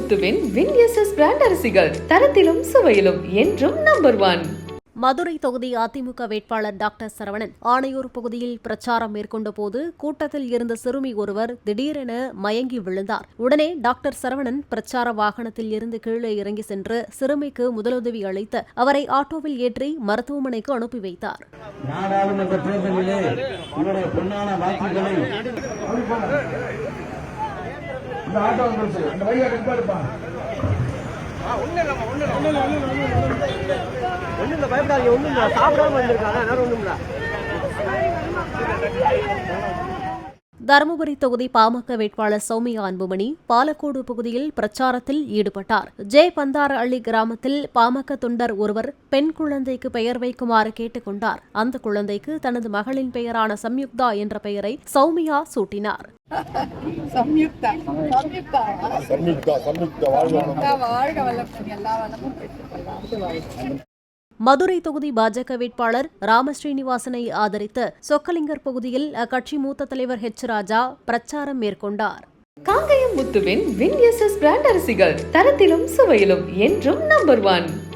முத்துவின் வின்எஸ்எஸ் brand அரிசிகள் தரத்திலும் சுவையிலும் என்றும் number 1. Madurai தொகுதி அதிமுக வேட்பாளர் டாக்டர் சரவணன் ஆணையூர் பகுதியில் பிரச்சாரம் மேற்கொண்ட போது கூட்டத்தில் இருந்த சிறுமி ஒருவர் திடீரென மயங்கி விழுந்தார். உடனே டாக்டர் சரவணன் பிரச்சார வாகனத்தில் இருந்து கீழே இறங்கி சென்று சிறுமிக்கு முதலுதவி அளித்து அவரை ஆட்டோவில் ஏற்றி மருத்துவமனைக்கு அனுப்பி வைத்தார். நாடாளுமன்ற தேர்தலிலே உங்களுடைய பொன்னான வாக்குகளை தருமபுரி தொகுதி பாமக வேட்பாளர் சௌமியா அன்புமணி பாலக்கோடு பகுதியில் பிரச்சாரத்தில் ஈடுபட்டார். பந்தாரஅள்ளி கிராமத்தில் பாமக தொண்டர் ஒருவர் பெண் குழந்தைக்கு பெயர் வைக்குமாறு கேட்டுக் கொண்டார். அந்த குழந்தைக்கு தனது மகளின் பெயரான சம்யுக்தா என்ற பெயரை சௌமியா சூட்டினார். மதுரை தொகுதி பாஜக வேட்பாளர் ராமஸ்ரீனிவாசனை ஆதரித்து சொக்கலிங்கர் பகுதியில் அக்கட்சி மூத்த தலைவர் ராஜா பிரச்சாரம் மேற்கொண்டார். காங்கயம் முத்துவின் வின்எஸ்எஸ் பிராண்ட் அரிசிகள் தரத்திலும் சுவையிலும் என்றும் நம்பர் 1.